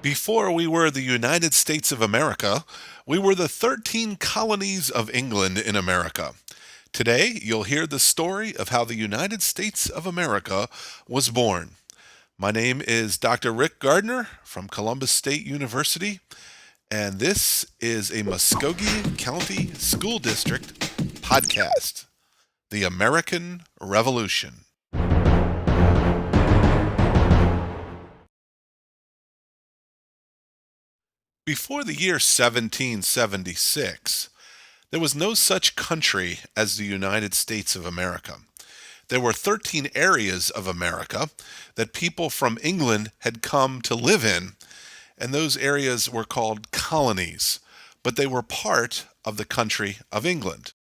Before we were the United States of America, we were the 13 colonies of England in America. Today, you'll hear the story of how the United States of America was born. My name is Dr. Rick Gardiner from Columbus State University, and this is a Muscogee County School District podcast, The American Revolution. Before the year 1776, there was no such country as the United States of America. There were 13 areas of America that people from England had come to live in, and those areas were called colonies, but they were part of the country of England.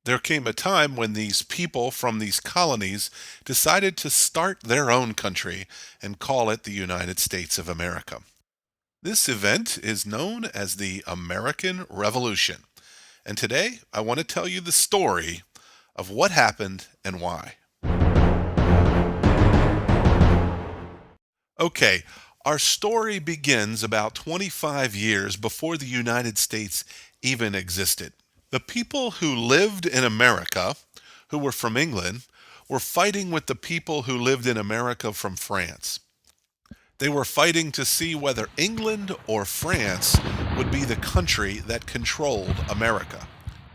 There came a time when these people from these colonies decided to start their own country and call it the United States of America. This event is known as the American Revolution. And today I want to tell you the story of what happened and why. Okay, our story begins about 25 years before the United States even existed. The people who lived in America, who were from England, were fighting with the people who lived in America from France. They were fighting to see whether England or France would be the country that controlled America.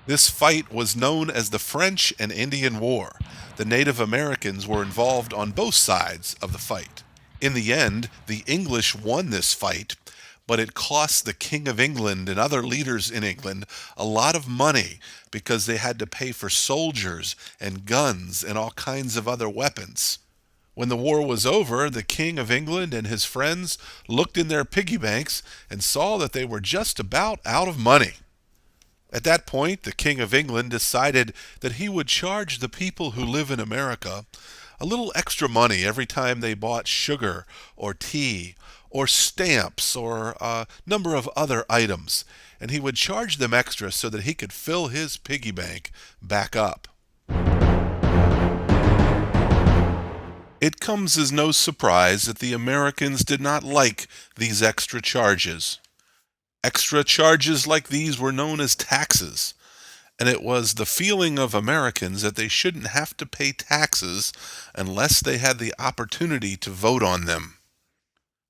This fight was known as the French and Indian War. The Native Americans were involved on both sides of the fight. In the end, the English won this fight, but it cost the King of England and other leaders in England a lot of money because they had to pay for soldiers and guns and all kinds of other weapons. When the war was over, the King of England and his friends looked in their piggy banks and saw that they were just about out of money. At that point, the King of England decided that he would charge the people who live in America a little extra money every time they bought sugar or tea or stamps or a number of other items. And he would charge them extra so that he could fill his piggy bank back up. It comes as no surprise that the Americans did not like these extra charges. Extra charges like these were known as taxes, and it was the feeling of Americans that they shouldn't have to pay taxes unless they had the opportunity to vote on them.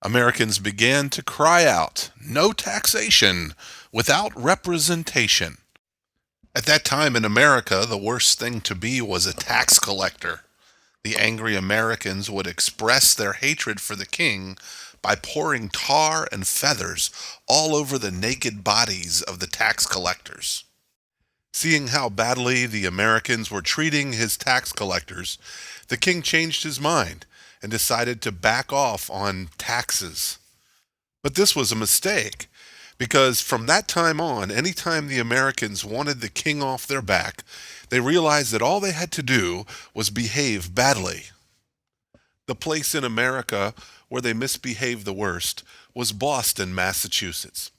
Americans began to cry out, "No taxation without representation." At that time in America, the worst thing to be was a tax collector. The angry Americans would express their hatred for the king by pouring tar and feathers all over the naked bodies of the tax collectors. Seeing how badly the Americans were treating his tax collectors, the king changed his mind and decided to back off on taxes. But this was a mistake, because from that time on, anytime the Americans wanted the king off their back, they realized that all they had to do was behave badly. The place in America where they misbehaved the worst was Boston, Massachusetts.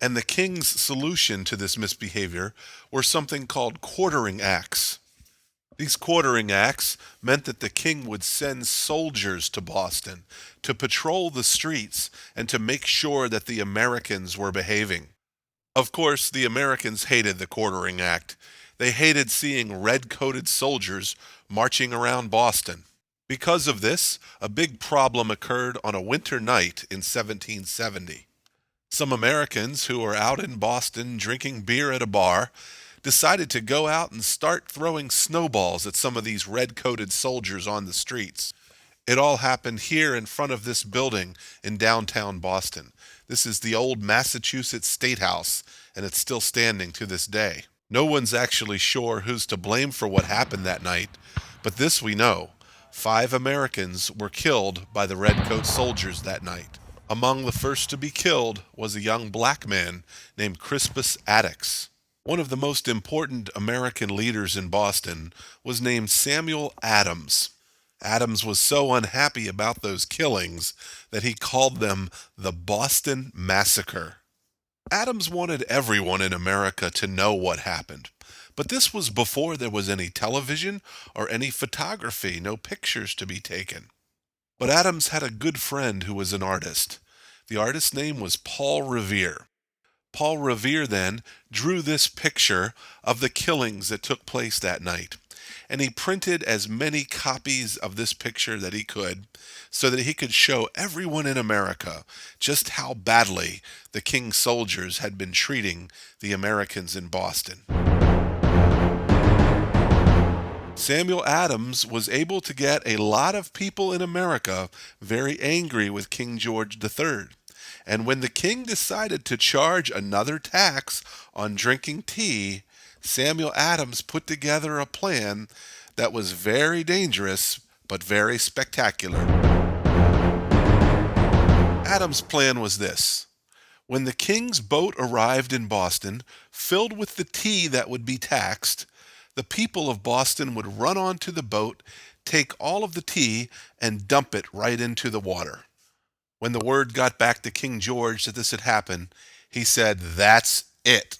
And the king's solution to this misbehavior were something called quartering acts. These quartering acts meant that the king would send soldiers to Boston to patrol the streets and to make sure that the Americans were behaving. Of course, the Americans hated the quartering act. They hated seeing red-coated soldiers marching around Boston. Because of this, a big problem occurred on a winter night in 1770. Some Americans who were out in Boston drinking beer at a bar decided to go out and start throwing snowballs at some of these red-coated soldiers on the streets. It all happened here in front of this building in downtown Boston. This is the old Massachusetts State House, and it's still standing to this day. No one's actually sure who's to blame for what happened that night, but this we know. 5 Americans were killed by the redcoat soldiers that night. Among the first to be killed was a young black man named Crispus Attucks. One of the most important American leaders in Boston was named Samuel Adams. Adams was so unhappy about those killings that he called them the Boston Massacre. Adams wanted everyone in America to know what happened. But this was before there was any television or any photography, no pictures to be taken. But Adams had a good friend who was an artist. The artist's name was Paul Revere. Paul Revere then drew this picture of the killings that took place that night. And he printed as many copies of this picture that he could so that he could show everyone in America just how badly the King's soldiers had been treating the Americans in Boston. Samuel Adams was able to get a lot of people in America very angry with King George III. And when the king decided to charge another tax on drinking tea, Samuel Adams put together a plan that was very dangerous but very spectacular. Adams' plan was this. When the king's boat arrived in Boston, filled with the tea that would be taxed, the people of Boston would run onto the boat, take all of the tea, and dump it right into the water. When the word got back to King George that this had happened, he said, "That's it."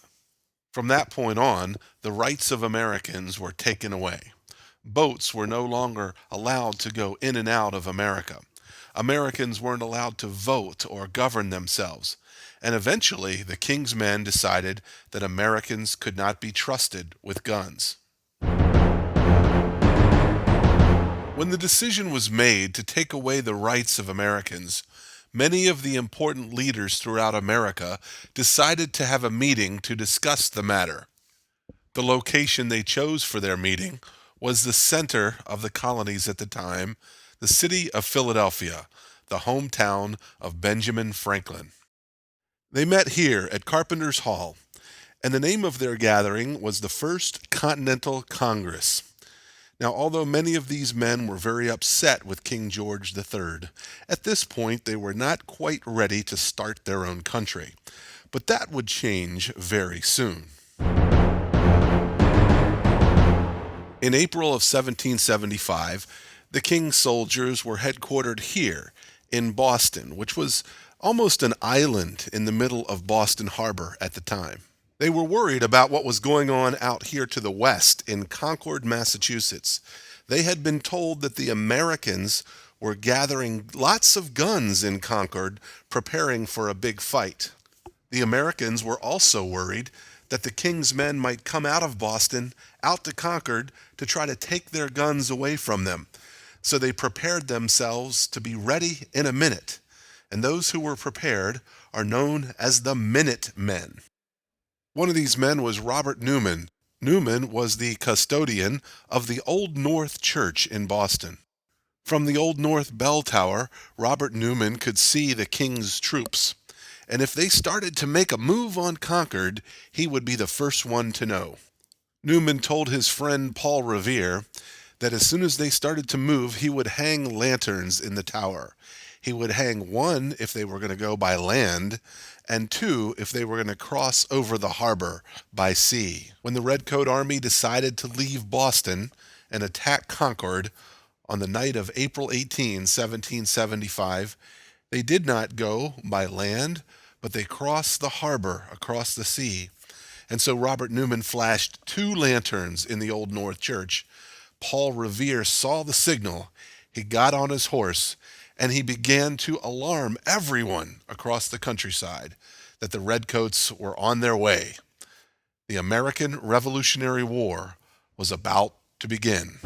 From that point on, the rights of Americans were taken away. Boats were no longer allowed to go in and out of America. Americans weren't allowed to vote or govern themselves. And eventually, the king's men decided that Americans could not be trusted with guns. When the decision was made to take away the rights of Americans, many of the important leaders throughout America decided to have a meeting to discuss the matter. The location they chose for their meeting was the center of the colonies at the time, the city of Philadelphia, the hometown of Benjamin Franklin. They met here at Carpenter's Hall, and the name of their gathering was the First Continental Congress. Now, although many of these men were very upset with King George III, at this point they were not quite ready to start their own country. But that would change very soon. In April of 1775, the king's soldiers were headquartered here in Boston, which was almost an island in the middle of Boston Harbor at the time. They were worried about what was going on out here to the west in Concord, Massachusetts. They had been told that the Americans were gathering lots of guns in Concord, preparing for a big fight. The Americans were also worried that the king's men might come out of Boston, out to Concord, to try to take their guns away from them. So they prepared themselves to be ready in a minute. And those who were prepared are known as the Minutemen. One of these men was Robert Newman. Newman was the custodian of the Old North Church in Boston. From the Old North Bell Tower, Robert Newman could see the king's troops, and if they started to make a move on Concord, he would be the first one to know. Newman told his friend Paul Revere that as soon as they started to move, he would hang lanterns in the tower. He would hang one if they were going to go by land, and two if they were going to cross over the harbor by sea. When the Redcoat Army decided to leave Boston and attack Concord on the night of April 18, 1775, they did not go by land, but they crossed the harbor across the sea. And so Robert Newman flashed two lanterns in the Old North Church. Paul Revere saw the signal. He got on his horse, and he began to alarm everyone across the countryside that the Redcoats were on their way. The American Revolutionary War was about to begin.